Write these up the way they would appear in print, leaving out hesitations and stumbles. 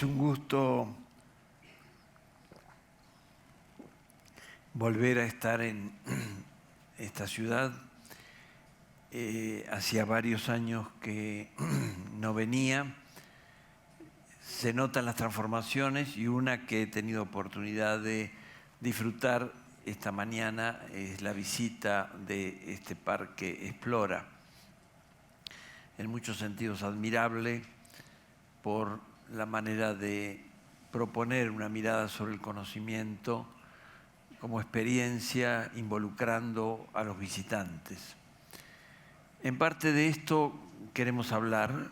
Es un gusto volver a estar en esta ciudad. Hacía varios años que no venía. Se notan las transformaciones y una que he tenido oportunidad de disfrutar esta mañana es la visita de este parque Explora. En muchos sentidos admirable por la manera de proponer una mirada sobre el conocimiento como experiencia involucrando a los visitantes. En parte de esto queremos hablar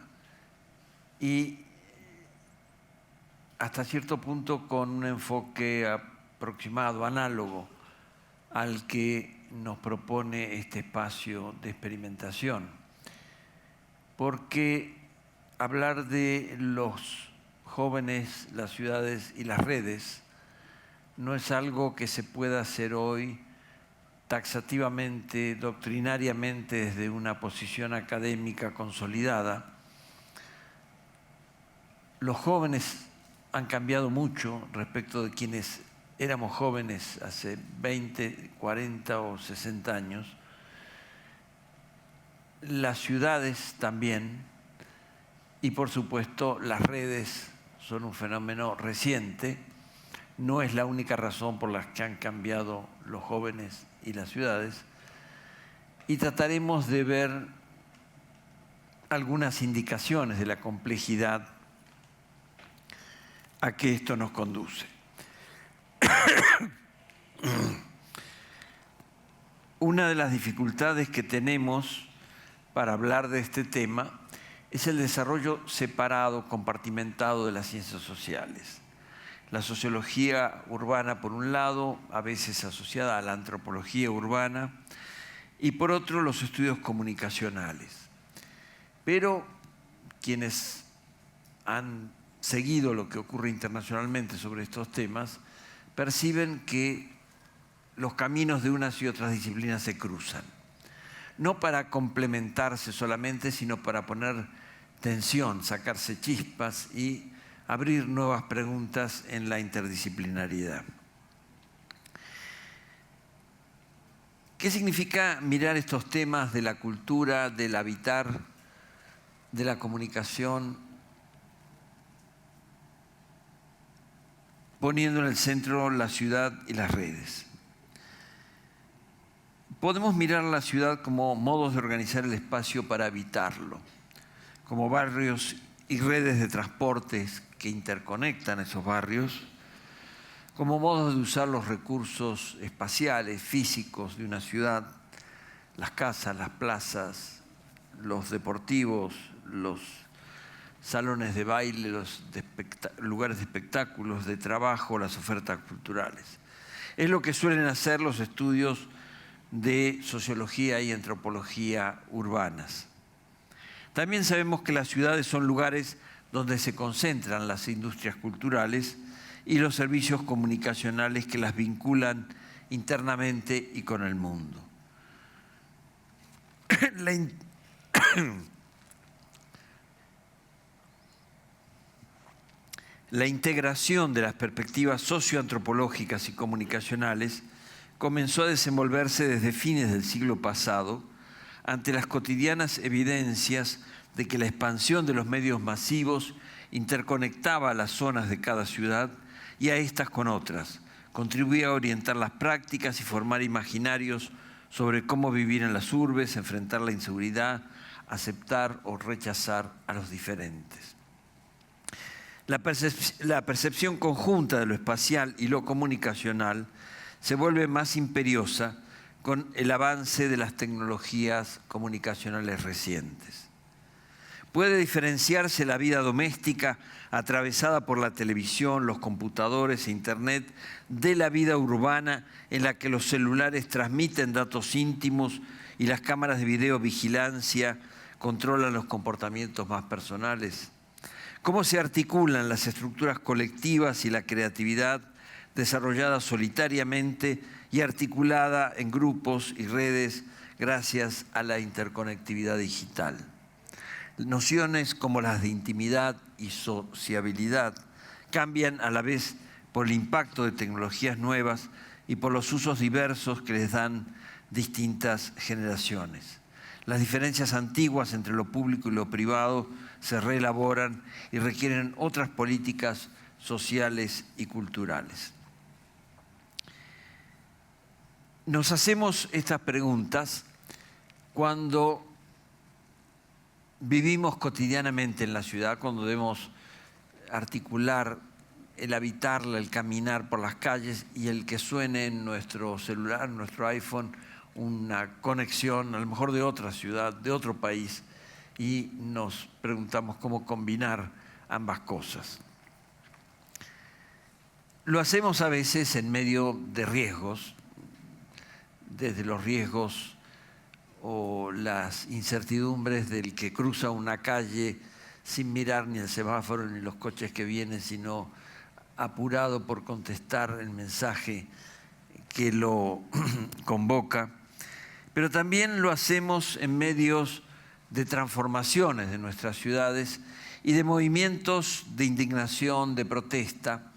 y hasta cierto punto con un enfoque aproximado, análogo al que nos propone este espacio de experimentación. Porque hablar de los jóvenes, las ciudades y las redes no es algo que se pueda hacer hoy taxativamente, doctrinariamente, desde una posición académica consolidada. Los jóvenes han cambiado mucho respecto de quienes éramos jóvenes hace 20, 40 o 60 años. Las ciudades también, y por supuesto las redes son un fenómeno reciente. No es la única razón por la que han cambiado los jóvenes y las ciudades. Y trataremos de ver algunas indicaciones de la complejidad a que esto nos conduce. Una de las dificultades que tenemos para hablar de este tema es el desarrollo separado, compartimentado de las ciencias sociales. La sociología urbana, por un lado, a veces asociada a la antropología urbana, y por otro, los estudios comunicacionales. Pero quienes han seguido lo que ocurre internacionalmente sobre estos temas, perciben que los caminos de unas y otras disciplinas se cruzan. No para complementarse solamente, sino para poner tensión, sacarse chispas y abrir nuevas preguntas en la interdisciplinariedad. ¿Qué significa mirar estos temas de la cultura, del habitar, de la comunicación, poniendo en el centro la ciudad y las redes? Podemos mirar la ciudad como modos de organizar el espacio para habitarlo, como barrios y redes de transportes que interconectan esos barrios, como modos de usar los recursos espaciales, físicos de una ciudad, las casas, las plazas, los deportivos, los salones de baile, los lugares de espectáculos, de trabajo, las ofertas culturales. Es lo que suelen hacer los estudios de sociología y antropología urbanas. También sabemos que las ciudades son lugares donde se concentran las industrias culturales y los servicios comunicacionales que las vinculan internamente y con el mundo. La integración de las perspectivas socioantropológicas y comunicacionales comenzó a desenvolverse desde fines del siglo pasado ante las cotidianas evidencias de que la expansión de los medios masivos interconectaba a las zonas de cada ciudad y a estas con otras, contribuía a orientar las prácticas y formar imaginarios sobre cómo vivir en las urbes, enfrentar la inseguridad, aceptar o rechazar a los diferentes. La percepción conjunta de lo espacial y lo comunicacional se vuelve más imperiosa con el avance de las tecnologías comunicacionales recientes. Puede diferenciarse la vida doméstica atravesada por la televisión, los computadores e Internet de la vida urbana en la que los celulares transmiten datos íntimos y las cámaras de videovigilancia controlan los comportamientos más personales. ¿Cómo se articulan las estructuras colectivas y la creatividad desarrollada solitariamente y articulada en grupos y redes gracias a la interconectividad digital? Nociones como las de intimidad y sociabilidad cambian a la vez por el impacto de tecnologías nuevas y por los usos diversos que les dan distintas generaciones. Las diferencias antiguas entre lo público y lo privado se reelaboran y requieren otras políticas sociales y culturales. Nos hacemos estas preguntas cuando vivimos cotidianamente en la ciudad, cuando debemos articular el habitarla, el caminar por las calles y el que suene en nuestro celular, nuestro iPhone, una conexión, a lo mejor de otra ciudad, de otro país, y nos preguntamos cómo combinar ambas cosas. Lo hacemos a veces en medio de riesgos, desde los riesgos o las incertidumbres del que cruza una calle sin mirar ni el semáforo ni los coches que vienen, sino apurado por contestar el mensaje que lo convoca. Pero también lo hacemos en medios de transformaciones de nuestras ciudades y de movimientos de indignación, de protesta.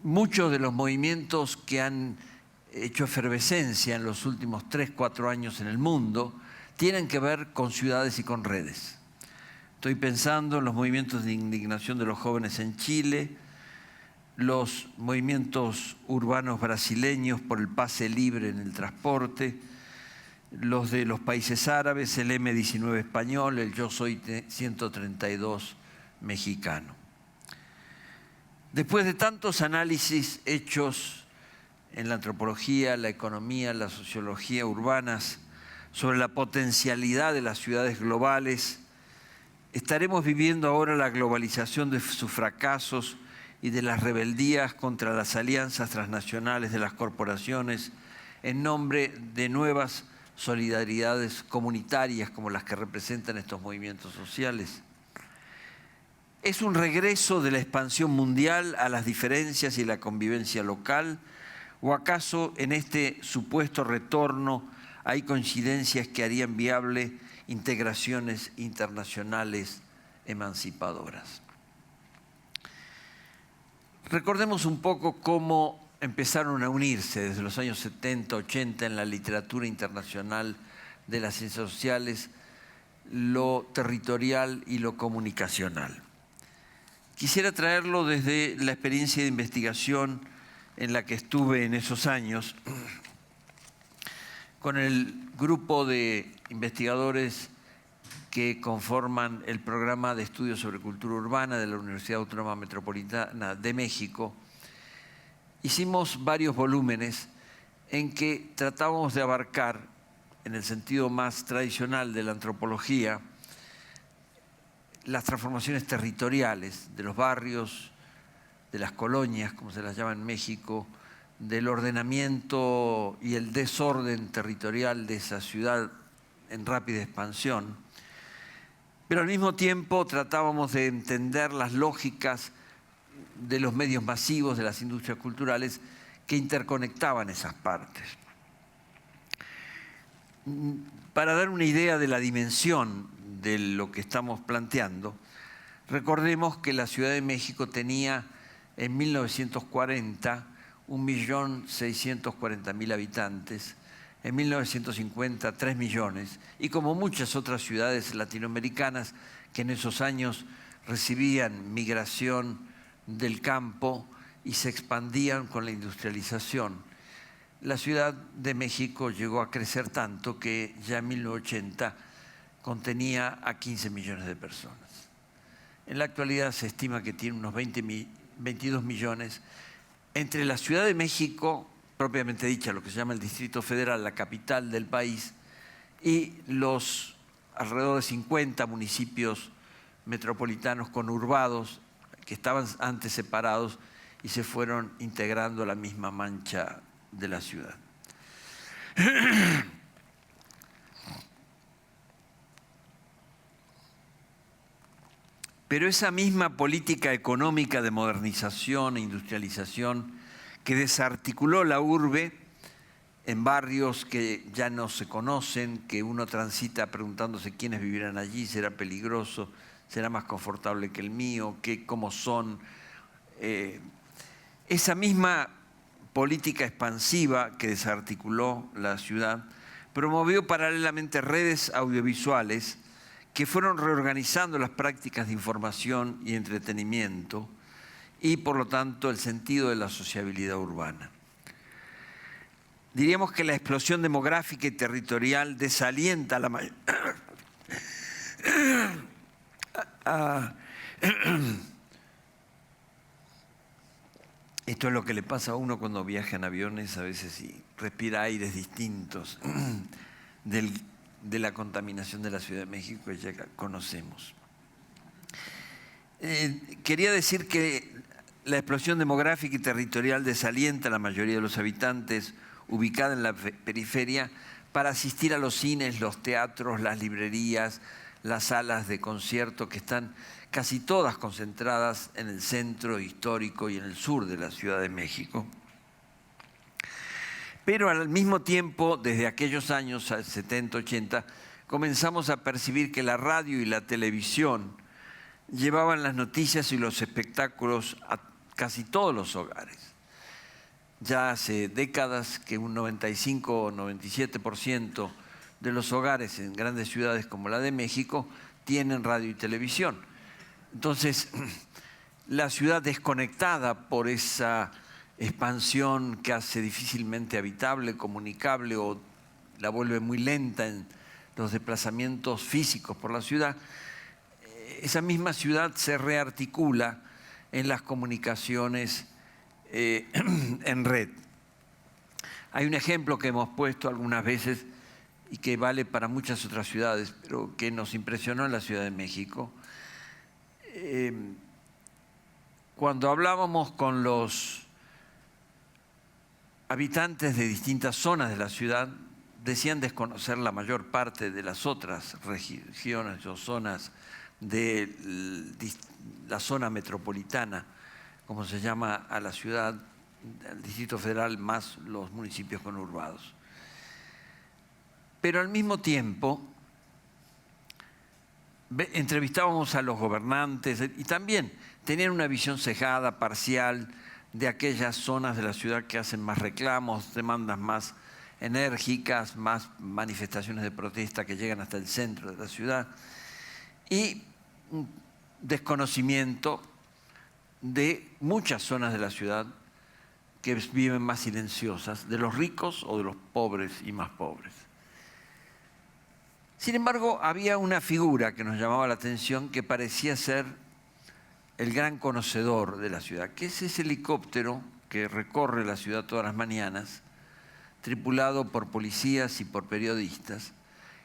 Muchos de los movimientos que han hecho efervescencia en los últimos 3-4 años en el mundo tienen que ver con ciudades y con redes. Estoy pensando en los movimientos de indignación de los jóvenes en Chile, los movimientos urbanos brasileños por el pase libre en el transporte, los de los países árabes, el M19 español, el Yo Soy 132 mexicano. Después de tantos análisis hechos en la antropología, la economía, la sociología urbanas sobre la potencialidad de las ciudades globales, estaremos viviendo ahora la globalización de sus fracasos y de las rebeldías contra las alianzas transnacionales de las corporaciones en nombre de nuevas solidaridades comunitarias como las que representan estos movimientos sociales. ¿Es un regreso de la expansión mundial a las diferencias y la convivencia local? ¿O acaso en este supuesto retorno hay coincidencias que harían viable integraciones internacionales emancipadoras? Recordemos un poco cómo empezaron a unirse desde los años 70, 80 en la literatura internacional de las ciencias sociales lo territorial y lo comunicacional. Quisiera traerlo desde la experiencia de investigación en la que estuve en esos años con el grupo de investigadores que conforman el programa de estudios sobre cultura urbana de la Universidad Autónoma Metropolitana de México. Hicimos varios volúmenes en que tratábamos de abarcar, en el sentido más tradicional de la antropología, las transformaciones territoriales de los barrios, de las colonias, como se las llama en México, del ordenamiento y el desorden territorial de esa ciudad en rápida expansión. Pero al mismo tiempo tratábamos de entender las lógicas de los medios masivos, de las industrias culturales que interconectaban esas partes. Para dar una idea de la dimensión de lo que estamos planteando, recordemos que la Ciudad de México tenía en 1940 1.640.000 habitantes, en 1950 3 millones, y como muchas otras ciudades latinoamericanas que en esos años recibían migración del campo y se expandían con la industrialización. La Ciudad de México llegó a crecer tanto que ya en 1980 contenía a 15 millones de personas. En la actualidad se estima que tiene unos 22 millones. Entre la Ciudad de México, propiamente dicha, lo que se llama el Distrito Federal, la capital del país, y los alrededor de 50 municipios metropolitanos conurbados que estaban antes separados y se fueron integrando a la misma mancha de la ciudad. Pero esa misma política económica de modernización e industrialización que desarticuló la urbe en barrios que ya no se conocen, que uno transita preguntándose quiénes vivirán allí, será peligroso, será más confortable que el mío, cómo son, Esa misma política expansiva que desarticuló la ciudad promovió paralelamente redes audiovisuales que fueron reorganizando las prácticas de información y entretenimiento y, por lo tanto, el sentido de la sociabilidad urbana. Diríamos que la explosión demográfica y territorial desalienta la mayoría. Esto es lo que le pasa a uno cuando viaja en aviones a veces y respira aires distintos de la contaminación de la Ciudad de México que ya conocemos. Quería decir que la explosión demográfica y territorial desalienta a la mayoría de los habitantes ubicada en la periferia para asistir a los cines, los teatros, las librerías, las salas de concierto que están casi todas concentradas en el centro histórico y en el sur de la Ciudad de México. Pero al mismo tiempo, desde aquellos años 70, 80, comenzamos a percibir que la radio y la televisión llevaban las noticias y los espectáculos a casi todos los hogares. Ya hace décadas que un 95 o 97% de los hogares en grandes ciudades como la de México tienen radio y televisión. Entonces, la ciudad desconectada por esa expansión que hace difícilmente habitable, comunicable o la vuelve muy lenta en los desplazamientos físicos por la ciudad, esa misma ciudad se rearticula en las comunicaciones en red. Hay un ejemplo que hemos puesto algunas veces y que vale para muchas otras ciudades, pero que nos impresionó en la Ciudad de México. Cuando hablábamos con los habitantes de distintas zonas de la ciudad, decían desconocer la mayor parte de las otras regiones o zonas de la zona metropolitana, como se llama a la ciudad, al Distrito Federal, más los municipios conurbados. Pero al mismo tiempo, entrevistábamos a los gobernantes y también tenían una visión cejada, parcial, de aquellas zonas de la ciudad que hacen más reclamos, demandas más enérgicas, más manifestaciones de protesta que llegan hasta el centro de la ciudad, y un desconocimiento de muchas zonas de la ciudad que viven más silenciosas, de los ricos o de los pobres y más pobres. Sin embargo, había una figura que nos llamaba la atención que parecía ser el gran conocedor de la ciudad, que es ese helicóptero que recorre la ciudad todas las mañanas, tripulado por policías y por periodistas,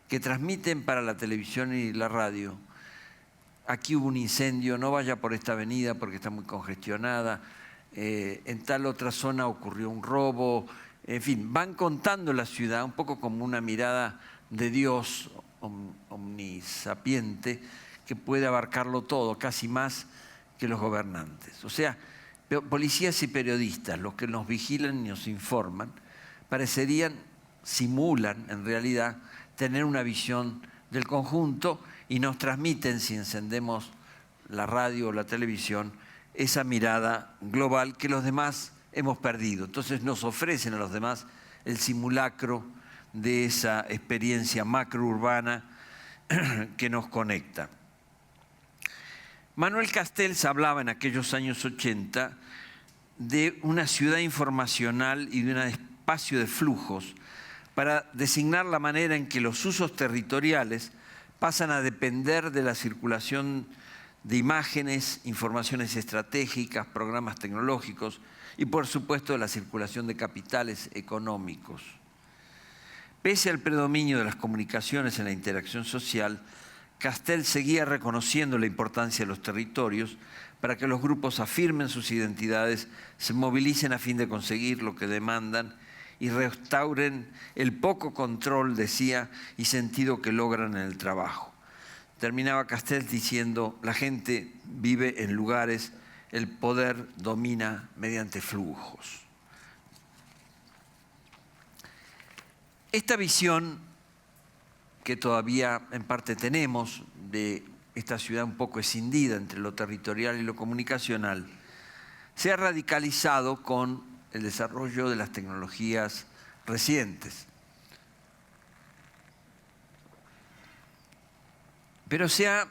que transmiten para la televisión y la radio: aquí hubo un incendio, no vaya por esta avenida porque está muy congestionada, en tal otra zona ocurrió un robo, en fin, van contando la ciudad un poco como una mirada de Dios omnisapiente que puede abarcarlo todo, casi más que los gobernantes. O sea, policías y periodistas, los que nos vigilan y nos informan, simulan en realidad tener una visión del conjunto y nos transmiten, si encendemos la radio o la televisión, esa mirada global que los demás hemos perdido. Entonces nos ofrecen a los demás el simulacro de esa experiencia macrourbana que nos conecta. Manuel Castells hablaba en aquellos años 80 de una ciudad informacional y de un espacio de flujos para designar la manera en que los usos territoriales pasan a depender de la circulación de imágenes, informaciones estratégicas, programas tecnológicos y, por supuesto, de la circulación de capitales económicos. Pese al predominio de las comunicaciones en la interacción social, Castells seguía reconociendo la importancia de los territorios para que los grupos afirmen sus identidades, se movilicen a fin de conseguir lo que demandan y restauren el poco control, decía, y sentido que logran en el trabajo. Terminaba Castells diciendo: la gente vive en lugares, el poder domina mediante flujos. Esta visión que todavía en parte tenemos de esta ciudad un poco escindida entre lo territorial y lo comunicacional, se ha radicalizado con el desarrollo de las tecnologías recientes. Pero se ha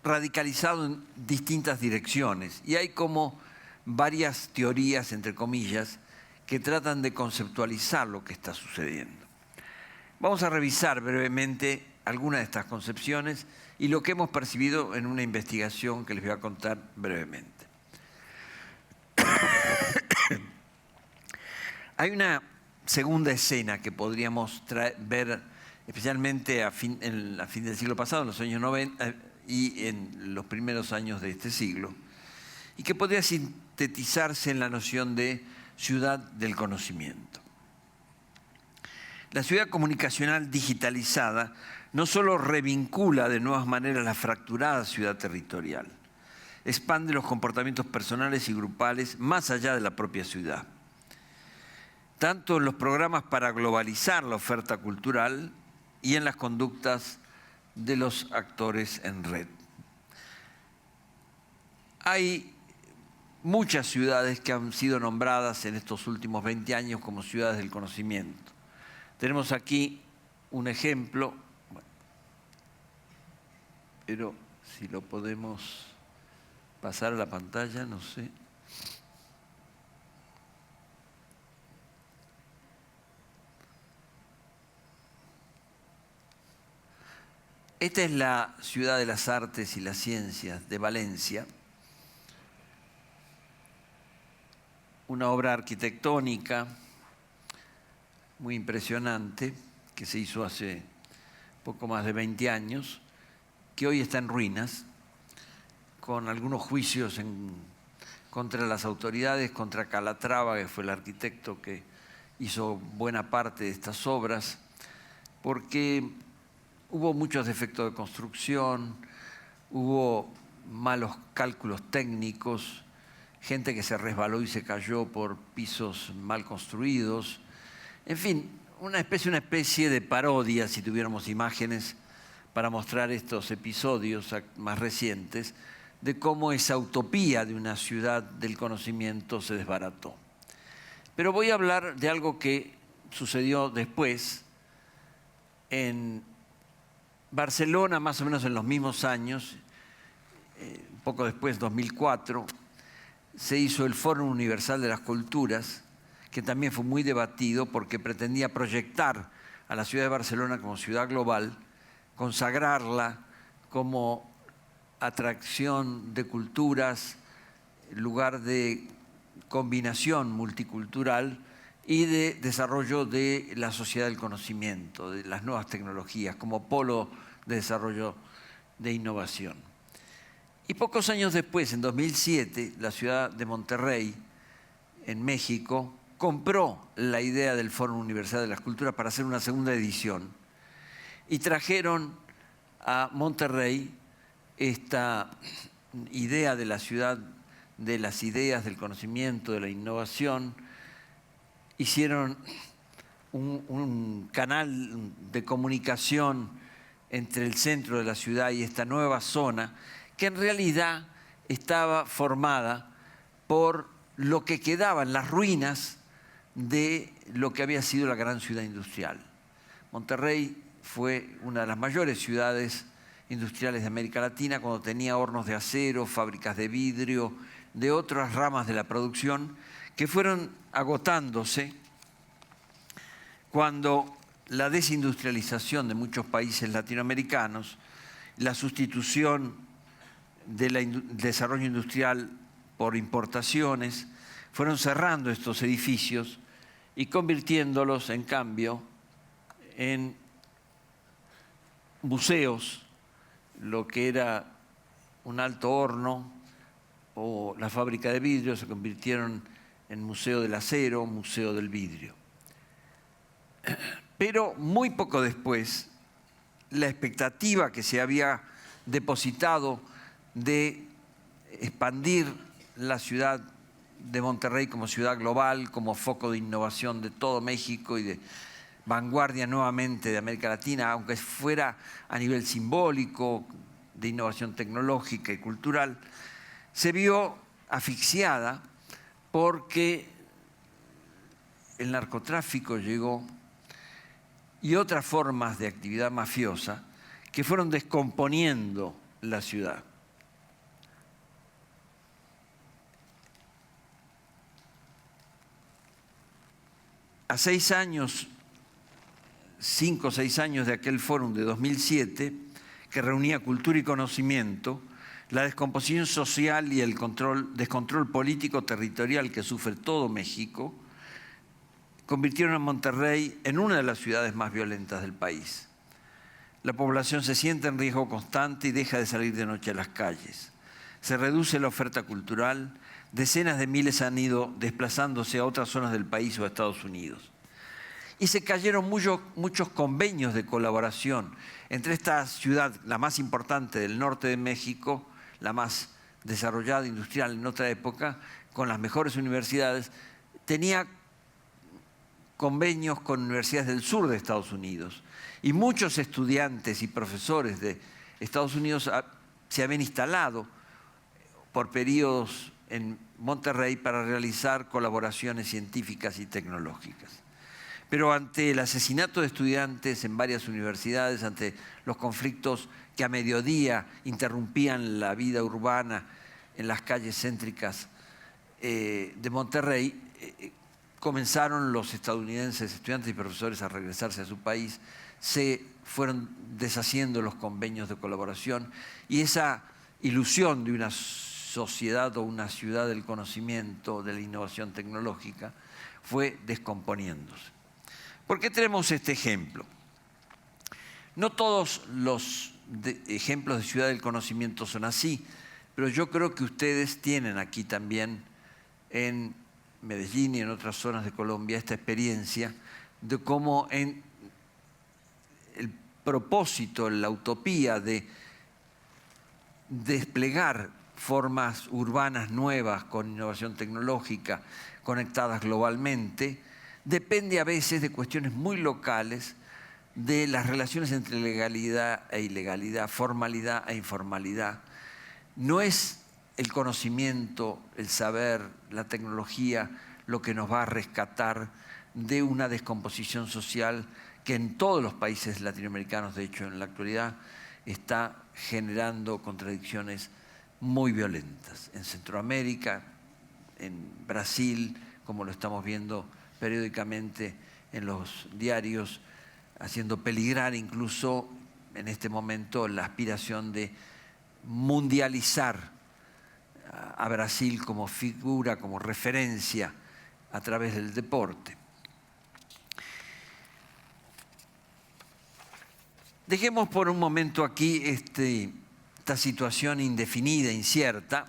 radicalizado en distintas direcciones y hay como varias teorías, entre comillas, que tratan de conceptualizar lo que está sucediendo. Vamos a revisar brevemente algunas de estas concepciones y lo que hemos percibido en una investigación que les voy a contar brevemente. Hay una segunda escena que podríamos ver especialmente a fin del siglo pasado, en los años 90 y en los primeros años de este siglo, y que podría sintetizarse en la noción de ciudad del conocimiento. La ciudad comunicacional digitalizada no solo revincula de nuevas maneras la fracturada ciudad territorial, expande los comportamientos personales y grupales más allá de la propia ciudad. Tanto en los programas para globalizar la oferta cultural y en las conductas de los actores en red. Hay muchas ciudades que han sido nombradas en estos últimos 20 años como ciudades del conocimiento. Tenemos aquí un ejemplo, pero si lo podemos pasar a la pantalla, no sé. Esta es la ciudad de las artes y las ciencias de Valencia, una obra arquitectónica muy impresionante que se hizo hace poco más de 20 años, que hoy está en ruinas, con algunos juicios contra las autoridades, contra Calatrava, que fue el arquitecto que hizo buena parte de estas obras, porque hubo muchos defectos de construcción, hubo malos cálculos técnicos, gente que se resbaló y se cayó por pisos mal construidos. En fin, una especie de parodia, si tuviéramos imágenes, para mostrar estos episodios más recientes, de cómo esa utopía de una ciudad del conocimiento se desbarató. Pero voy a hablar de algo que sucedió después, en Barcelona, más o menos en los mismos años, poco después, 2004, se hizo el Fórum Universal de las Culturas, que también fue muy debatido porque pretendía proyectar a la ciudad de Barcelona como ciudad global, consagrarla como atracción de culturas, lugar de combinación multicultural y de desarrollo de la sociedad del conocimiento, de las nuevas tecnologías, como polo de desarrollo de innovación. Y pocos años después, en 2007, la ciudad de Monterrey, en México, compró la idea del Fórum Universal de las Culturas para hacer una segunda edición y trajeron a Monterrey esta idea de la ciudad de las ideas, del conocimiento, de la innovación. Hicieron un canal de comunicación entre el centro de la ciudad y esta nueva zona, que en realidad estaba formada por lo que quedaban, las ruinas de lo que había sido la gran ciudad industrial. Monterrey fue una de las mayores ciudades industriales de América Latina cuando tenía hornos de acero, fábricas de vidrio, de otras ramas de la producción que fueron agotándose cuando la desindustrialización de muchos países latinoamericanos, la sustitución del desarrollo industrial por importaciones, fueron cerrando estos edificios y convirtiéndolos, en cambio, en museos, lo que era un alto horno o la fábrica de vidrio se convirtieron en museo del acero, museo del vidrio. Pero muy poco después, la expectativa que se había depositado de expandir la ciudad de Monterrey como ciudad global, como foco de innovación de todo México y de vanguardia nuevamente de América Latina, aunque fuera a nivel simbólico, de innovación tecnológica y cultural, se vio asfixiada porque el narcotráfico llegó y otras formas de actividad mafiosa que fueron descomponiendo la ciudad. A 6 años, 5 o 6 años de aquel fórum de 2007, que reunía cultura y conocimiento, la descomposición social y el descontrol político territorial que sufre todo México convirtieron a Monterrey en una de las ciudades más violentas del país. La población se siente en riesgo constante y deja de salir de noche a las calles. Se reduce la oferta cultural, decenas de miles han ido desplazándose a otras zonas del país o a Estados Unidos. Y se cayeron muchos convenios de colaboración entre esta ciudad, la más importante del norte de México, la más desarrollada industrial en otra época, con las mejores universidades, tenía convenios con universidades del sur de Estados Unidos. Y muchos estudiantes y profesores de Estados Unidos se habían instalado por periodos en Monterrey para realizar colaboraciones científicas y tecnológicas. Pero ante el asesinato de estudiantes en varias universidades, ante los conflictos que a mediodía interrumpían la vida urbana en las calles céntricas de Monterrey, comenzaron los estadounidenses, estudiantes y profesores, a regresarse a su país, se fueron deshaciendo los convenios de colaboración y esa ilusión de una sociedad o una ciudad del conocimiento, de la innovación tecnológica, fue descomponiéndose. ¿Por qué tenemos este ejemplo? No todos los ejemplos de ciudad del conocimiento son así, pero yo creo que ustedes tienen aquí también en Medellín y en otras zonas de Colombia esta experiencia de cómo en el propósito, la utopía de desplegar formas urbanas nuevas con innovación tecnológica, conectadas globalmente, depende a veces de cuestiones muy locales, de las relaciones entre legalidad e ilegalidad, formalidad e informalidad. No es el conocimiento, el saber, la tecnología lo que nos va a rescatar de una descomposición social que en todos los países latinoamericanos, de hecho en la actualidad, está generando contradicciones muy violentas. En Centroamérica, en Brasil, como lo estamos viendo periódicamente en los diarios, haciendo peligrar incluso en este momento la aspiración de mundializar a Brasil como figura, como referencia a través del deporte. Dejemos por un momento aquí esta situación indefinida, incierta,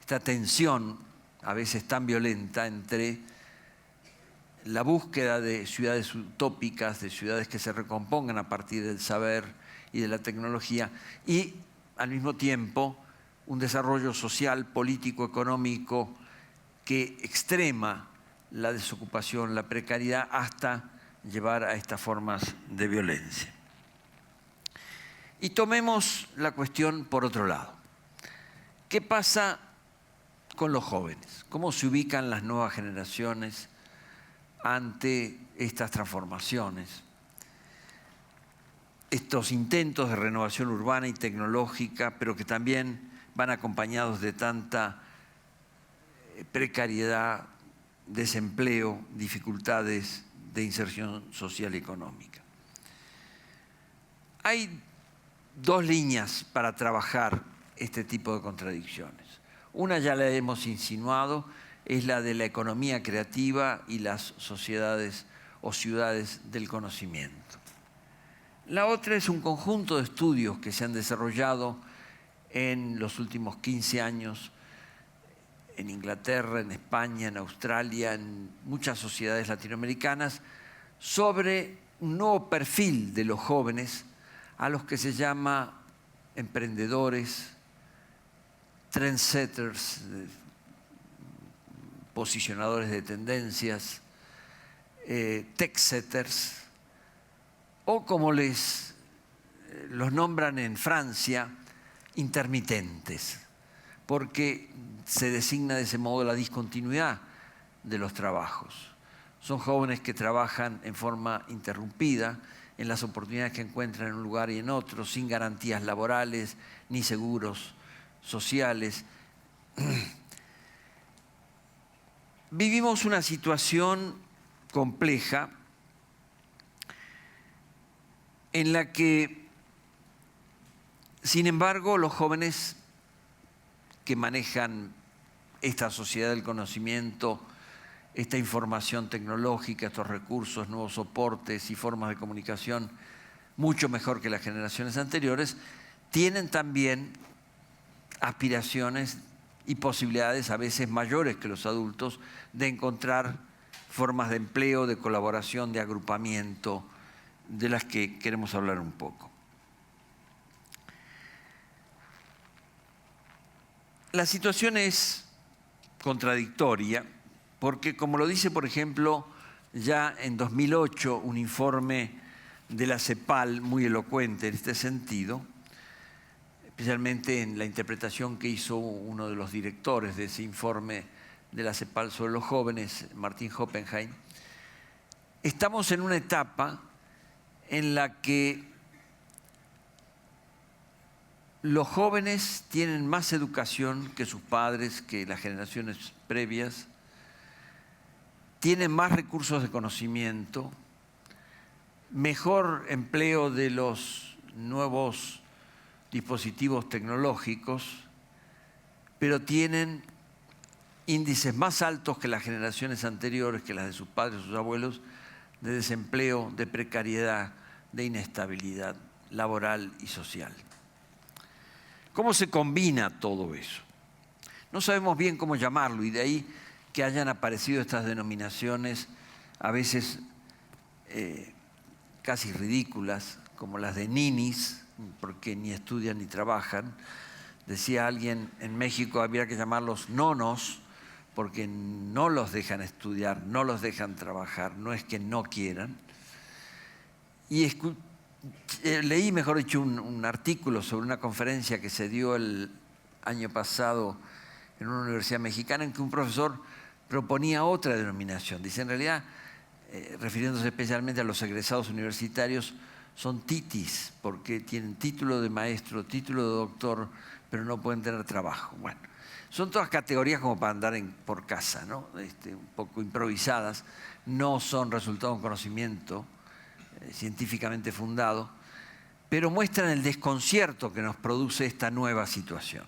esta tensión a veces tan violenta entre la búsqueda de ciudades utópicas, de ciudades que se recompongan a partir del saber y de la tecnología, y al mismo tiempo un desarrollo social, político, económico que extrema la desocupación, la precariedad, hasta llevar a estas formas de violencia. Y tomemos la cuestión por otro lado. ¿Qué pasa con los jóvenes? ¿Cómo se ubican las nuevas generaciones ante estas transformaciones? Estos intentos de renovación urbana y tecnológica, pero que también van acompañados de tanta precariedad, desempleo, dificultades de inserción social y económica. Hay dos líneas para trabajar este tipo de contradicciones. Una ya la hemos insinuado, es la de la economía creativa y las sociedades o ciudades del conocimiento. La otra es un conjunto de estudios que se han desarrollado en los últimos 15 años en Inglaterra, en España, en Australia, en muchas sociedades latinoamericanas, sobre un nuevo perfil de los jóvenes a los que se llama emprendedores, trendsetters, posicionadores de tendencias, techsetters, o como los nombran en Francia, intermitentes. porque se designa de ese modo la discontinuidad de los trabajos. Son jóvenes que trabajan en forma interrumpida, en las oportunidades que encuentran en un lugar y en otro, sin garantías laborales ni seguros sociales. Vivimos una situación compleja en la que, sin embargo, los jóvenes que manejan esta sociedad del conocimiento, esta información tecnológica, estos recursos, nuevos soportes y formas de comunicación, mucho mejor que las generaciones anteriores, tienen también aspiraciones y posibilidades a veces mayores que los adultos de encontrar formas de empleo, de colaboración, de agrupamiento, de las que queremos hablar un poco. La situación es contradictoria porque, como lo dice, por ejemplo, ya en 2008 un informe de la CEPAL muy elocuente en este sentido, especialmente en la interpretación que hizo uno de los directores de ese informe de la CEPAL sobre los jóvenes, Martín Hoppenheim. Estamos en una etapa en la que los jóvenes tienen más educación que sus padres, que las generaciones previas, tienen más recursos de conocimiento, mejor empleo de los nuevos dispositivos tecnológicos, pero tienen índices más altos que las generaciones anteriores, que las de sus padres, sus abuelos, de desempleo, de precariedad, de inestabilidad laboral y social. ¿Cómo se combina todo eso? No sabemos bien cómo llamarlo, y de ahí que hayan aparecido estas denominaciones a veces casi ridículas, como las de ninis, porque ni estudian ni trabajan. Decía alguien, en México habría que llamarlos nonos, porque no los dejan estudiar, no los dejan trabajar, no es que no quieran. Y leí, mejor dicho, un artículo sobre una conferencia que se dio el año pasado en una universidad mexicana, en que un profesor proponía otra denominación. Dice, en realidad, refiriéndose especialmente a los egresados universitarios, son titis, porque tienen título de maestro, título de doctor, pero no pueden tener trabajo. Bueno, son todas categorías como para andar por casa, ¿no? Un poco improvisadas, no son resultado de un conocimiento científicamente fundado, pero muestran el desconcierto que nos produce esta nueva situación.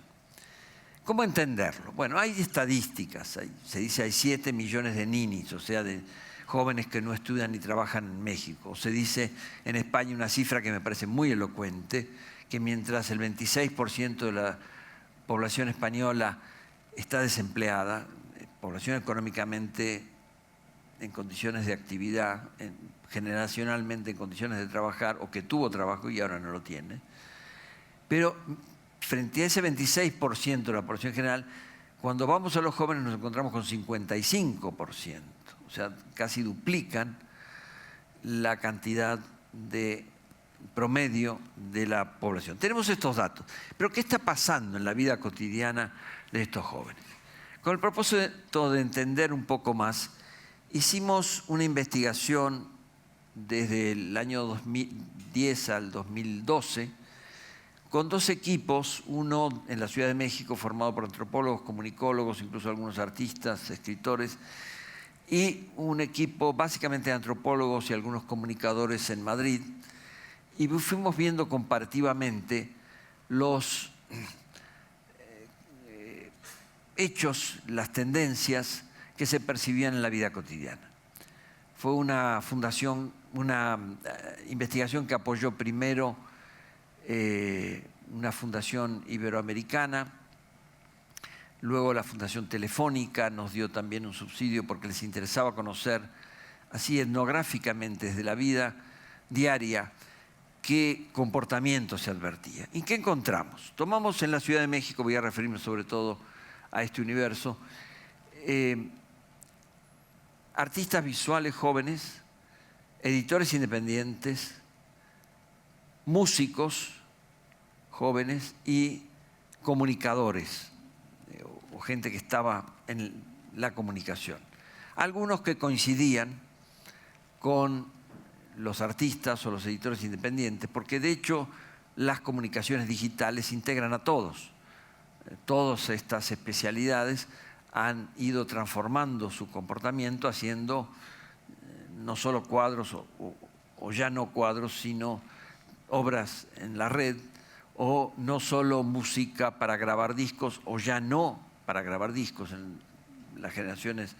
¿Cómo entenderlo? Bueno, hay estadísticas, se dice hay 7 millones de ninis, o sea, de jóvenes que no estudian ni trabajan en México. Se dice en España una cifra que me parece muy elocuente, que mientras el 26% de la población española está desempleada, población económicamente en condiciones de actividad, generacionalmente en condiciones de trabajar, o que tuvo trabajo y ahora no lo tiene. Pero frente a ese 26% de la población general, cuando vamos a los jóvenes nos encontramos con 55%, o sea, casi duplican la cantidad de promedio de la población. Tenemos estos datos, pero ¿qué está pasando en la vida cotidiana de estos jóvenes? Con el propósito de entender un poco más, hicimos una investigación desde el año 2010 al 2012 con 2 equipos, uno en la Ciudad de México formado por antropólogos, comunicólogos, incluso algunos artistas, escritores, y un equipo básicamente de antropólogos y algunos comunicadores en Madrid, y fuimos viendo comparativamente los hechos, las tendencias que se percibían en la vida cotidiana. Fue una investigación que apoyó primero una fundación iberoamericana, luego la Fundación Telefónica nos dio también un subsidio porque les interesaba conocer así etnográficamente desde la vida diaria qué comportamiento se advertía. ¿Y qué encontramos? Tomamos en la Ciudad de México, voy a referirme sobre todo a este universo, artistas visuales jóvenes, editores independientes, músicos jóvenes y comunicadores o gente que estaba en la comunicación. Algunos que coincidían con los artistas o los editores independientes, porque de hecho las comunicaciones digitales integran a todos. Todas estas especialidades han ido transformando su comportamiento, haciendo no solo cuadros o ya no cuadros, sino obras en la red, o no solo música para grabar discos, o ya no para grabar discos en las generaciones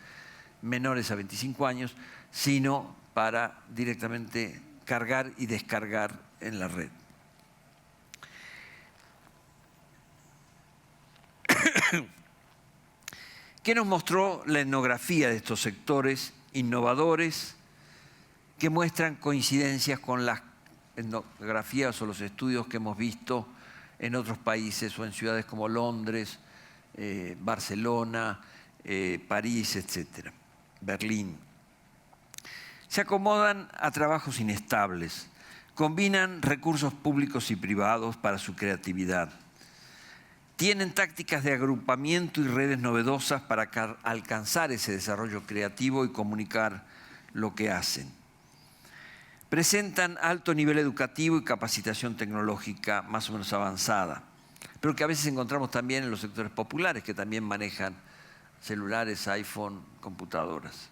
menores a 25 años, sino para directamente cargar y descargar en la red. ¿Qué nos mostró la etnografía de estos sectores innovadores que muestran coincidencias con las etnografías o los estudios que hemos visto en otros países o en ciudades como Londres, Barcelona, París, etcétera, Berlín? Se acomodan a trabajos inestables, combinan recursos públicos y privados para su creatividad, tienen tácticas de agrupamiento y redes novedosas para alcanzar ese desarrollo creativo y comunicar lo que hacen. Presentan alto nivel educativo y capacitación tecnológica más o menos avanzada, pero que a veces encontramos también en los sectores populares que también manejan celulares, iPhone, computadoras.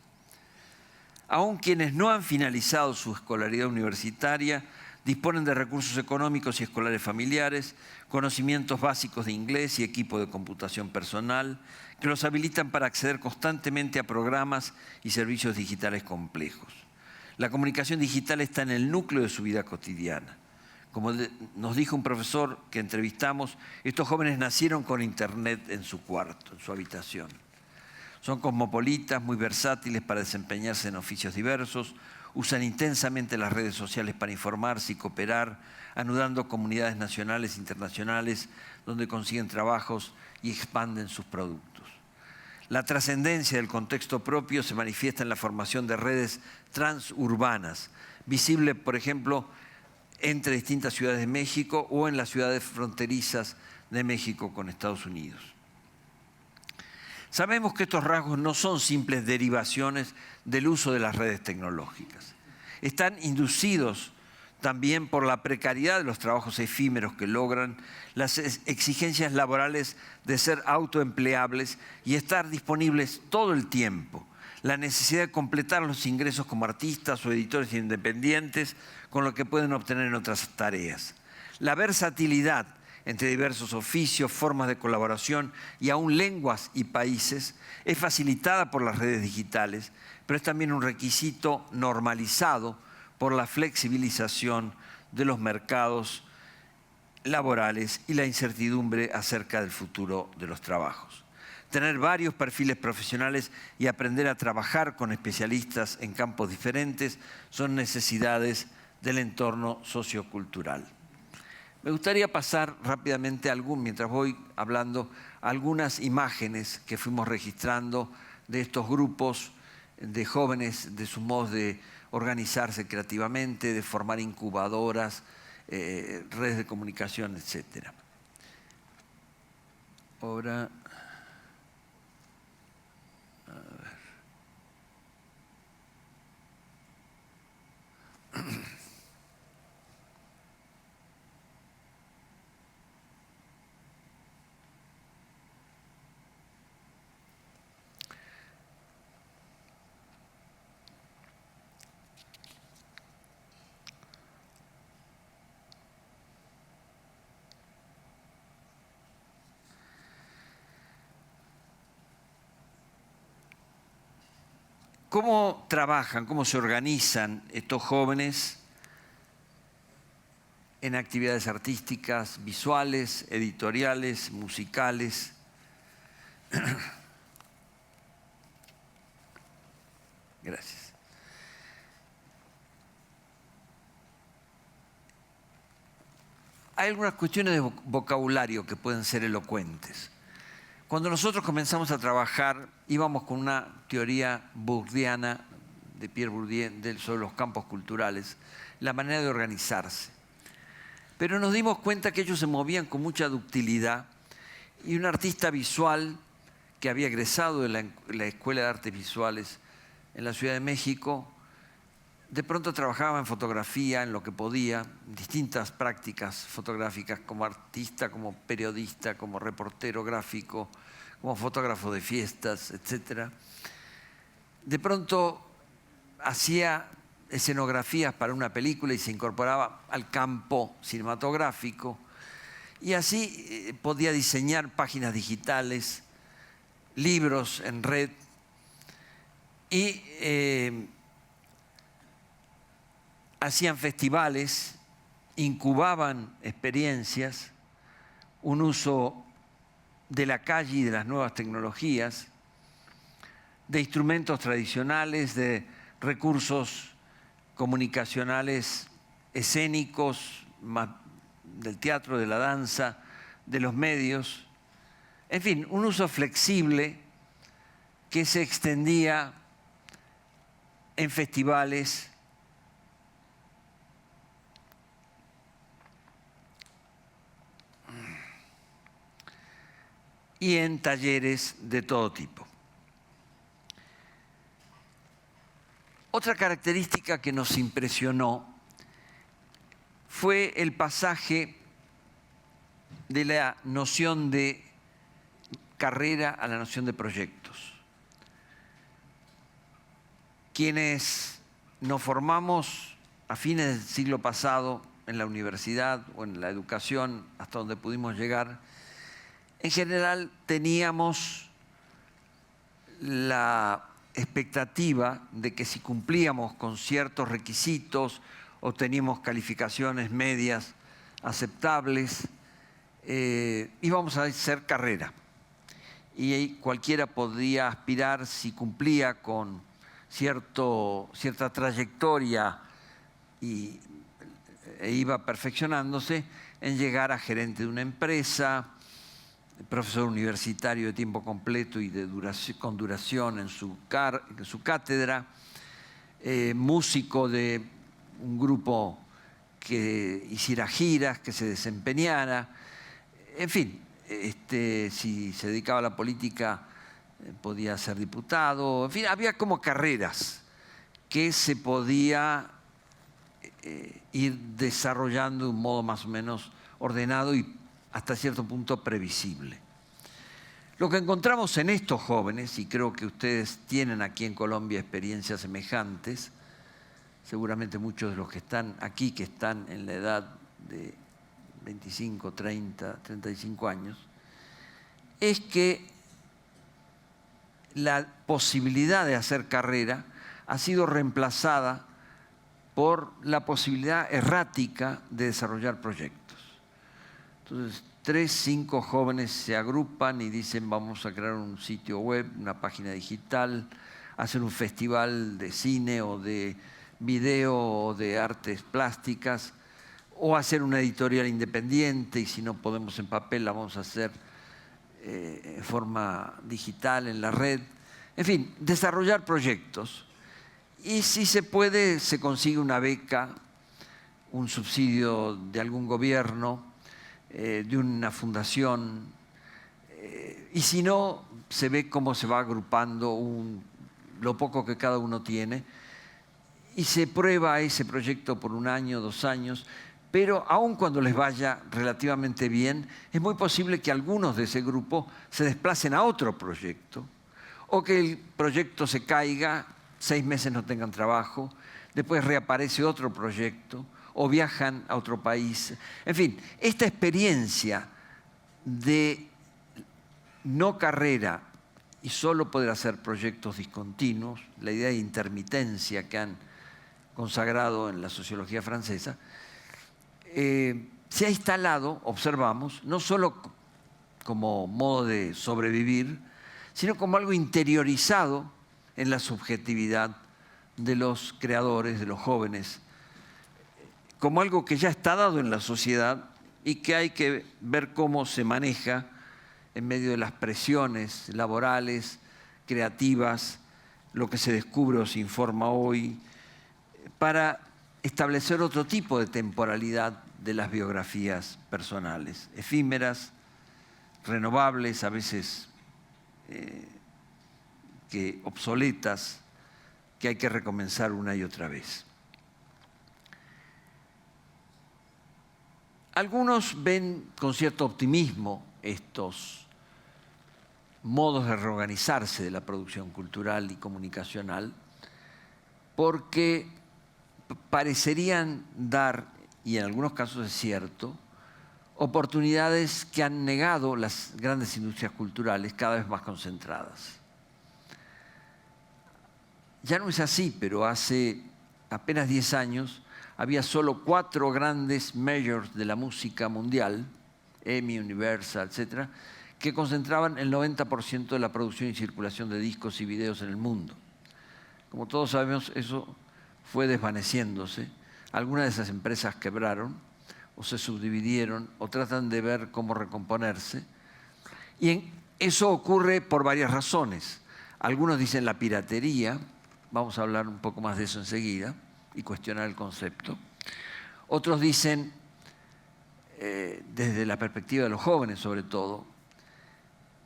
Aún quienes no han finalizado su escolaridad universitaria disponen de recursos económicos y escolares familiares, conocimientos básicos de inglés y equipo de computación personal que los habilitan para acceder constantemente a programas y servicios digitales complejos. La comunicación digital está en el núcleo de su vida cotidiana. Como nos dijo un profesor que entrevistamos, estos jóvenes nacieron con Internet en su cuarto, en su habitación. Son cosmopolitas, muy versátiles para desempeñarse en oficios diversos, usan intensamente las redes sociales para informarse y cooperar, anudando comunidades nacionales e internacionales donde consiguen trabajos y expanden sus productos. La trascendencia del contexto propio se manifiesta en la formación de redes transurbanas, visible, por ejemplo, entre distintas ciudades de México o en las ciudades fronterizas de México con Estados Unidos. Sabemos que estos rasgos no son simples derivaciones del uso de las redes tecnológicas. Están inducidos también por la precariedad de los trabajos efímeros que logran, las exigencias laborales de ser autoempleables y estar disponibles todo el tiempo, la necesidad de completar los ingresos como artistas o editores independientes con lo que pueden obtener en otras tareas. La versatilidad entre diversos oficios, formas de colaboración y aún lenguas y países es facilitada por las redes digitales, pero es también un requisito normalizado por la flexibilización de los mercados laborales y la incertidumbre acerca del futuro de los trabajos. Tener varios perfiles profesionales y aprender a trabajar con especialistas en campos diferentes son necesidades del entorno sociocultural. Me gustaría pasar rápidamente mientras voy hablando, algunas imágenes que fuimos registrando de estos grupos de jóvenes, de sus modos de organizarse creativamente, de formar incubadoras, redes de comunicación, etc. Ahora, a ver. ¿Cómo trabajan, cómo se organizan estos jóvenes en actividades artísticas, visuales, editoriales, musicales? Gracias. Hay algunas cuestiones de vocabulario que pueden ser elocuentes. Cuando nosotros comenzamos a trabajar, íbamos con una teoría bourdiana de Pierre Bourdieu sobre los campos culturales, la manera de organizarse. Pero nos dimos cuenta que ellos se movían con mucha ductilidad y un artista visual que había egresado de la Escuela de Artes Visuales en la Ciudad de México, de pronto trabajaba en fotografía, en lo que podía, distintas prácticas fotográficas, como artista, como periodista, como reportero gráfico, como fotógrafo de fiestas, etc. De pronto hacía escenografías para una película y se incorporaba al campo cinematográfico, y así podía diseñar páginas digitales, libros en red, y hacían festivales, incubaban experiencias, un uso de la calle y de las nuevas tecnologías, de instrumentos tradicionales, de recursos comunicacionales escénicos, más del teatro, de la danza, de los medios. En fin, un uso flexible que se extendía en festivales y en talleres de todo tipo. Otra característica que nos impresionó fue el pasaje de la noción de carrera a la noción de proyectos. Quienes nos formamos a fines del siglo pasado en la universidad o en la educación, hasta donde pudimos llegar, en general teníamos la expectativa de que si cumplíamos con ciertos requisitos, obteníamos calificaciones medias aceptables, íbamos a hacer carrera. Y cualquiera podía aspirar, si cumplía con cierta trayectoria e iba perfeccionándose, en llegar a gerente de una empresa, profesor universitario de tiempo completo y con duración en su cátedra, músico de un grupo que hiciera giras, que se desempeñara, en fin, si se dedicaba a la política podía ser diputado, en fin, había como carreras que se podía ir desarrollando de un modo más o menos ordenado y hasta cierto punto previsible. Lo que encontramos en estos jóvenes, y creo que ustedes tienen aquí en Colombia experiencias semejantes, seguramente muchos de los que están aquí, que están en la edad de 25, 30, 35 años, es que la posibilidad de hacer carrera ha sido reemplazada por la posibilidad errática de desarrollar proyectos. Entonces, 3, 5 jóvenes se agrupan y dicen vamos a crear un sitio web, una página digital, hacer un festival de cine o de video o de artes plásticas, o hacer una editorial independiente, y si no podemos en papel la vamos a hacer en forma digital en la red. En fin, desarrollar proyectos. Y si se puede, se consigue una beca, un subsidio de algún gobierno, de una fundación, y si no, se ve cómo se va agrupando lo poco que cada uno tiene, y se prueba ese proyecto por 1 año, 2 años, pero aun cuando les vaya relativamente bien, es muy posible que algunos de ese grupo se desplacen a otro proyecto, o que el proyecto se caiga, 6 meses no tengan trabajo, después reaparece otro proyecto, o viajan a otro país. En fin, esta experiencia de no carrera y solo poder hacer proyectos discontinuos, la idea de intermitencia que han consagrado en la sociología francesa, se ha instalado, observamos, no solo como modo de sobrevivir, sino como algo interiorizado en la subjetividad de los creadores, de los jóvenes, como algo que ya está dado en la sociedad y que hay que ver cómo se maneja en medio de las presiones laborales, creativas, lo que se descubre o se informa hoy, para establecer otro tipo de temporalidad de las biografías personales, efímeras, renovables, a veces obsoletas que hay que recomenzar una y otra vez. Algunos ven con cierto optimismo estos modos de reorganizarse de la producción cultural y comunicacional, porque parecerían dar, y en algunos casos es cierto, oportunidades que han negado las grandes industrias culturales cada vez más concentradas. Ya no es así, pero hace apenas 10 años había solo 4 grandes majors de la música mundial, EMI, Universal, etc., que concentraban el 90% de la producción y circulación de discos y videos en el mundo. Como todos sabemos, eso fue desvaneciéndose. Algunas de esas empresas quebraron o se subdividieron o tratan de ver cómo recomponerse. Y eso ocurre por varias razones. Algunos dicen la piratería, vamos a hablar un poco más de eso enseguida y cuestionar el concepto. Otros dicen, desde la perspectiva de los jóvenes sobre todo,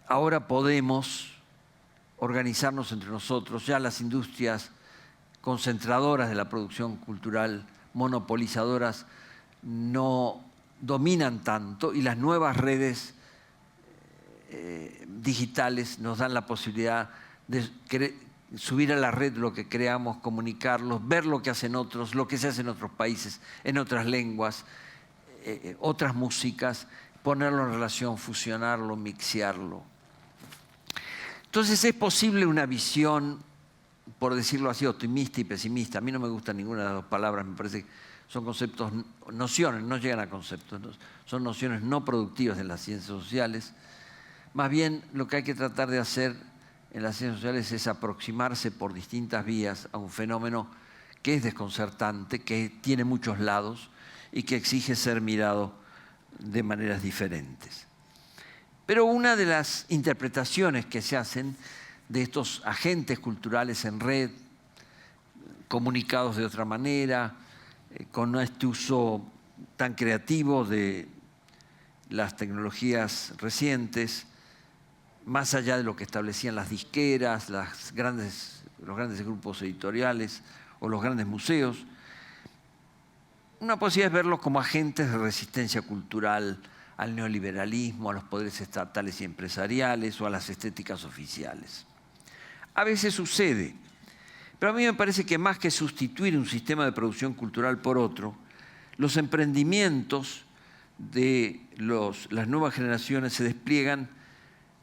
ahora podemos organizarnos entre nosotros, ya las industrias concentradoras de la producción cultural, monopolizadoras, no dominan tanto y las nuevas redes digitales nos dan la posibilidad de subir a la red lo que creamos, comunicarlos, ver lo que hacen otros, lo que se hace en otros países, en otras lenguas, otras músicas, ponerlo en relación, fusionarlo, mixearlo. Entonces es posible una visión, por decirlo así, optimista y pesimista. A mí no me gusta ninguna de las dos palabras, me parece que son conceptos, nociones, no llegan a conceptos, son nociones no productivas en las ciencias sociales. Más bien lo que hay que tratar de hacer en las ciencias sociales es aproximarse por distintas vías a un fenómeno que es desconcertante, que tiene muchos lados y que exige ser mirado de maneras diferentes. Pero una de las interpretaciones que se hacen de estos agentes culturales en red, comunicados de otra manera, con este uso tan creativo de las tecnologías recientes, más allá de lo que establecían las disqueras, los grandes grupos editoriales o los grandes museos, una posibilidad es verlos como agentes de resistencia cultural al neoliberalismo, a los poderes estatales y empresariales o a las estéticas oficiales. A veces sucede, pero a mí me parece que más que sustituir un sistema de producción cultural por otro, los emprendimientos de las nuevas generaciones se despliegan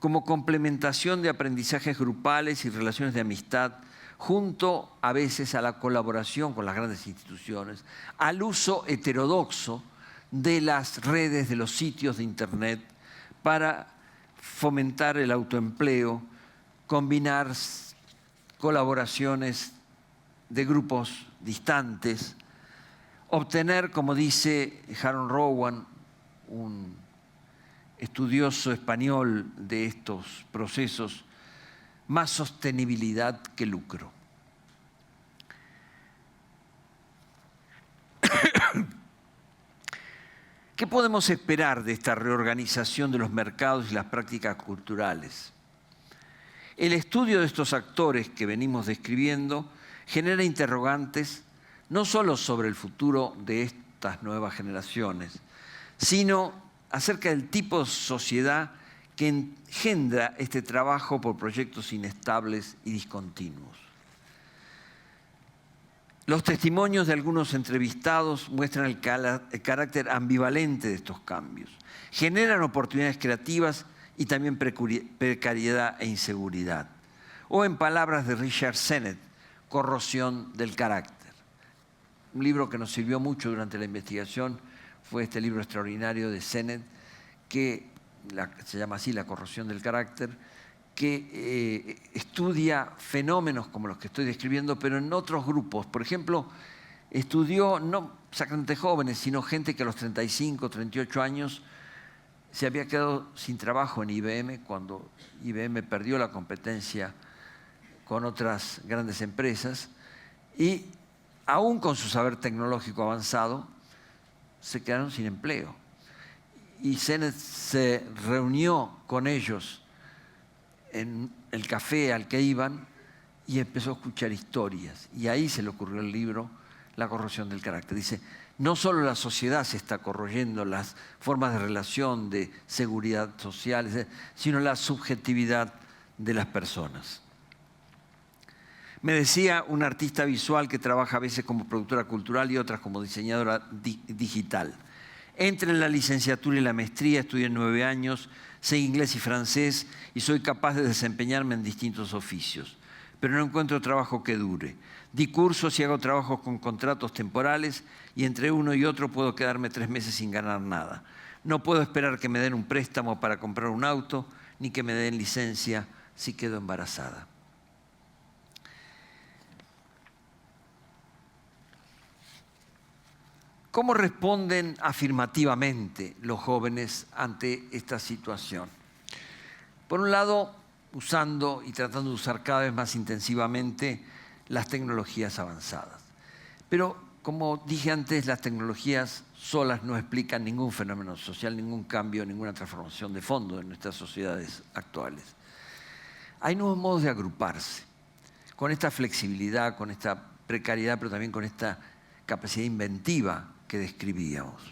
como complementación de aprendizajes grupales y relaciones de amistad, junto a veces a la colaboración con las grandes instituciones, al uso heterodoxo de las redes, de los sitios de Internet, para fomentar el autoempleo, combinar colaboraciones de grupos distantes, obtener, como dice Harold Rowan, un estudioso español de estos procesos, más sostenibilidad que lucro. ¿Qué podemos esperar de esta reorganización de los mercados y las prácticas culturales? El estudio de estos actores que venimos describiendo genera interrogantes no solo sobre el futuro de estas nuevas generaciones, sino acerca del tipo de sociedad que engendra este trabajo por proyectos inestables y discontinuos. Los testimonios de algunos entrevistados muestran el carácter ambivalente de estos cambios. Generan oportunidades creativas y también precariedad e inseguridad. O en palabras de Richard Sennett, corrosión del carácter. Un libro que nos sirvió mucho durante la investigación fue este libro extraordinario de Sennett, que se llama así, La corrosión del carácter, que estudia fenómenos como los que estoy describiendo, pero en otros grupos. Por ejemplo, estudió no exactamente jóvenes, sino gente que a los 35, 38 años se había quedado sin trabajo en IBM cuando IBM perdió la competencia con otras grandes empresas y aún con su saber tecnológico avanzado, se quedaron sin empleo. Y Sennett se reunió con ellos en el café al que iban y empezó a escuchar historias. Y ahí se le ocurrió el libro La corrosión del carácter. Dice, no solo la sociedad se está corroyendo, las formas de relación, de seguridad social, sino la subjetividad de las personas. Me decía un artista visual que trabaja a veces como productora cultural y otras como diseñadora digital. Entre la licenciatura y la maestría, estudié 9 años, sé inglés y francés y soy capaz de desempeñarme en distintos oficios. Pero no encuentro trabajo que dure. Di cursos y hago trabajos con contratos temporales y entre uno y otro puedo quedarme 3 meses sin ganar nada. No puedo esperar que me den un préstamo para comprar un auto, ni que me den licencia si quedo embarazada. ¿Cómo responden afirmativamente los jóvenes ante esta situación? Por un lado, usando y tratando de usar cada vez más intensivamente las tecnologías avanzadas. Pero, como dije antes, las tecnologías solas no explican ningún fenómeno social, ningún cambio, ninguna transformación de fondo en nuestras sociedades actuales. Hay nuevos modos de agruparse, con esta flexibilidad, con esta precariedad, pero también con esta capacidad inventiva que describíamos.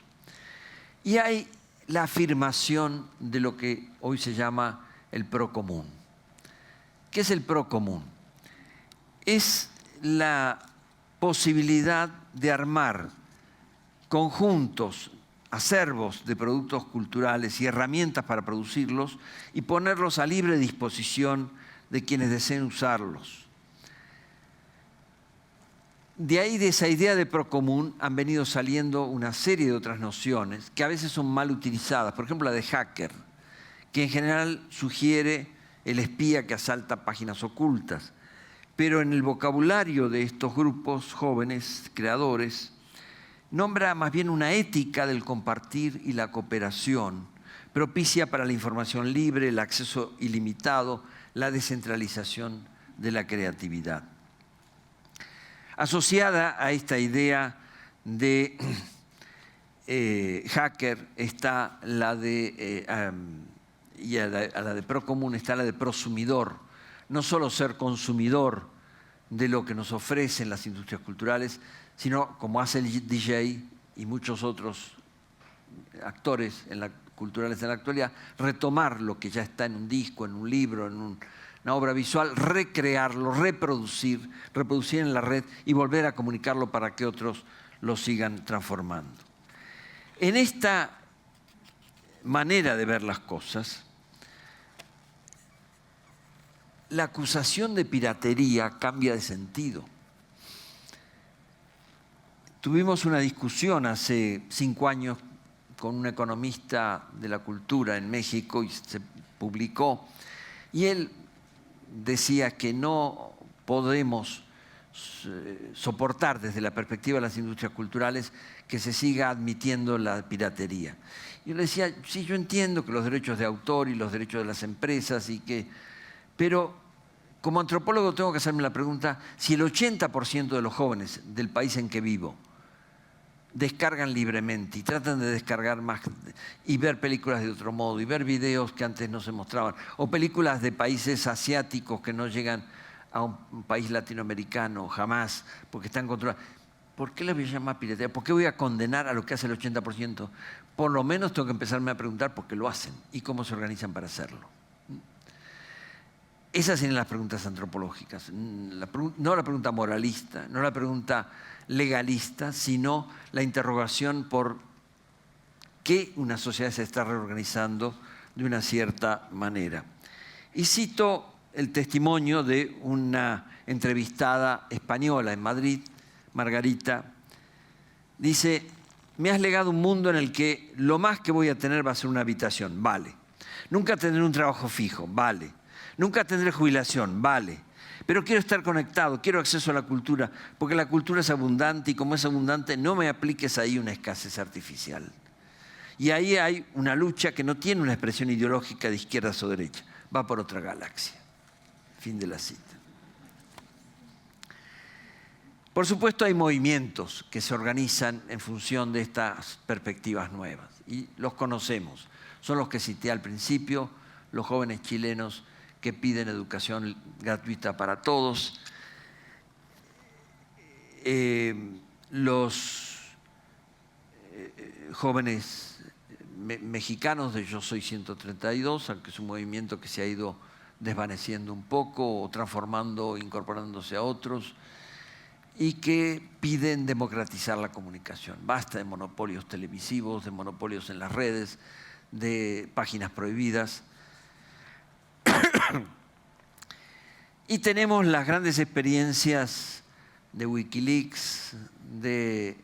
Y hay la afirmación de lo que hoy se llama el procomún. ¿Qué es el procomún? Es la posibilidad de armar conjuntos, acervos de productos culturales y herramientas para producirlos y ponerlos a libre disposición de quienes deseen usarlos. De ahí, de esa idea de procomún, han venido saliendo una serie de otras nociones que a veces son mal utilizadas. Por ejemplo, la de hacker, que en general sugiere el espía que asalta páginas ocultas. Pero en el vocabulario de estos grupos jóvenes creadores, nombra más bien una ética del compartir y la cooperación, propicia para la información libre, el acceso ilimitado, la descentralización de la creatividad. Asociada a esta idea de hacker está la de, y a la de procomún está la de prosumidor. No solo ser consumidor de lo que nos ofrecen las industrias culturales, sino, como hace el DJ y muchos otros actores culturales en la actualidad, retomar lo que ya está en un disco, en un libro, en una obra visual, recrearlo, reproducir en la red y volver a comunicarlo para que otros lo sigan transformando. En esta manera de ver las cosas, la acusación de piratería cambia de sentido. Tuvimos una discusión hace 5 años con un economista de la cultura en México y se publicó, y él decía que no podemos soportar desde la perspectiva de las industrias culturales que se siga admitiendo la piratería. Yo le decía, sí, yo entiendo que los derechos de autor y los derechos de las empresas, pero como antropólogo tengo que hacerme la pregunta, si el 80% de los jóvenes del país en que vivo descargan libremente y tratan de descargar más y ver películas de otro modo y ver videos que antes no se mostraban o películas de países asiáticos que no llegan a un país latinoamericano jamás porque están controlados. ¿Por qué les voy a llamar piratería? ¿Por qué voy a condenar a lo que hace el 80%? Por lo menos tengo que empezarme a preguntar por qué lo hacen y cómo se organizan para hacerlo. Esas serían las preguntas antropológicas. No la pregunta moralista, no la pregunta legalista, sino la interrogación por qué una sociedad se está reorganizando de una cierta manera. Y cito el testimonio de una entrevistada española en Madrid, Margarita. Dice, me has legado un mundo en el que lo más que voy a tener va a ser una habitación, vale. Nunca tendré un trabajo fijo, vale. Nunca tendré jubilación, vale. Pero quiero estar conectado, quiero acceso a la cultura, porque la cultura es abundante y como es abundante no me apliques ahí una escasez artificial. Y ahí hay una lucha que no tiene una expresión ideológica de izquierdas o derecha, va por otra galaxia. Fin de la cita. Por supuesto hay movimientos que se organizan en función de estas perspectivas nuevas y los conocemos. Son los que cité al principio, los jóvenes chilenos que piden educación gratuita para todos. Los jóvenes mexicanos de Yo Soy 132, aunque es un movimiento que se ha ido desvaneciendo un poco o transformando, incorporándose a otros, y que piden democratizar la comunicación. Basta de monopolios televisivos, de monopolios en las redes, de páginas prohibidas. Y tenemos las grandes experiencias de Wikileaks, de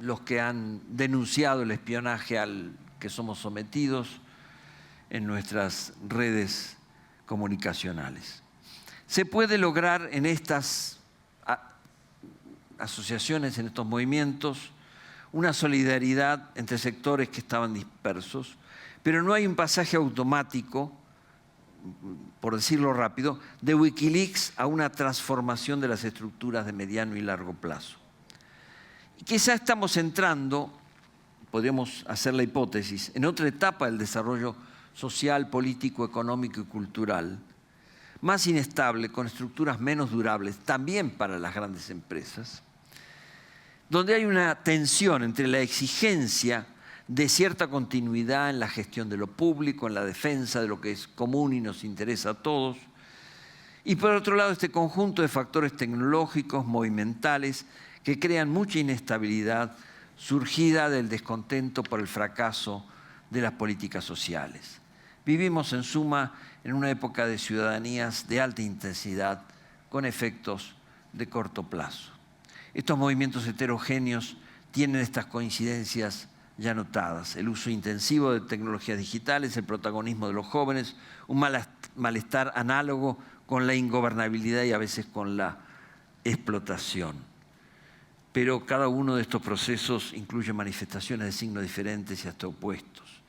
los que han denunciado el espionaje al que somos sometidos en nuestras redes comunicacionales. Se puede lograr en estas asociaciones, en estos movimientos, una solidaridad entre sectores que estaban dispersos, pero no hay un pasaje automático, por decirlo rápido, de Wikileaks a una transformación de las estructuras de mediano y largo plazo. Y quizá estamos entrando, podríamos hacer la hipótesis, en otra etapa del desarrollo social, político, económico y cultural, más inestable, con estructuras menos durables, también para las grandes empresas, donde hay una tensión entre la exigencia de cierta continuidad en la gestión de lo público, en la defensa de lo que es común y nos interesa a todos, y por otro lado este conjunto de factores tecnológicos, movimentales, que crean mucha inestabilidad surgida del descontento por el fracaso de las políticas sociales. Vivimos en suma en una época de ciudadanías de alta intensidad con efectos de corto plazo. Estos movimientos heterogéneos tienen estas coincidencias ya notadas: el uso intensivo de tecnologías digitales, el protagonismo de los jóvenes, un malestar análogo con la ingobernabilidad y a veces con la explotación. Pero cada uno de estos procesos incluye manifestaciones de signos diferentes y hasta opuestos.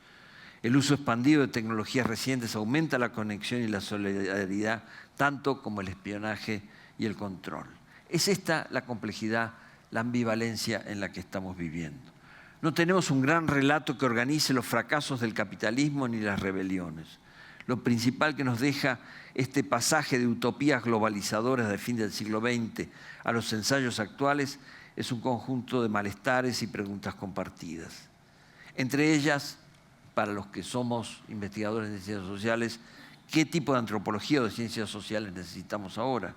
El uso expandido de tecnologías recientes aumenta la conexión y la solidaridad, tanto como el espionaje y el control. Es esta la complejidad, la ambivalencia en la que estamos viviendo. No tenemos un gran relato que organice los fracasos del capitalismo ni las rebeliones. Lo principal que nos deja este pasaje de utopías globalizadoras del fin del siglo XX a los ensayos actuales es un conjunto de malestares y preguntas compartidas. Entre ellas, para los que somos investigadores de ciencias sociales, ¿qué tipo de antropología o de ciencias sociales necesitamos ahora?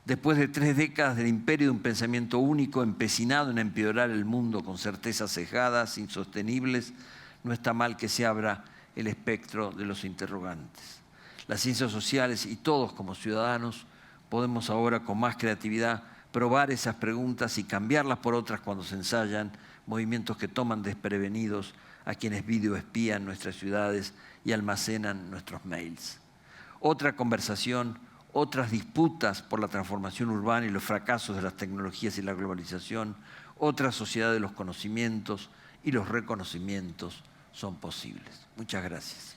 Después de 3 décadas del imperio de un pensamiento único empecinado en empeorar el mundo con certezas cegadas, insostenibles, no está mal que se abra el espectro de los interrogantes. Las ciencias sociales y todos como ciudadanos podemos ahora con más creatividad probar esas preguntas y cambiarlas por otras cuando se ensayan movimientos que toman desprevenidos a quienes videoespían nuestras ciudades y almacenan nuestros mails. Otra conversación, otras disputas por la transformación urbana y los fracasos de las tecnologías y la globalización, otra sociedad de los conocimientos y los reconocimientos son posibles. Muchas gracias.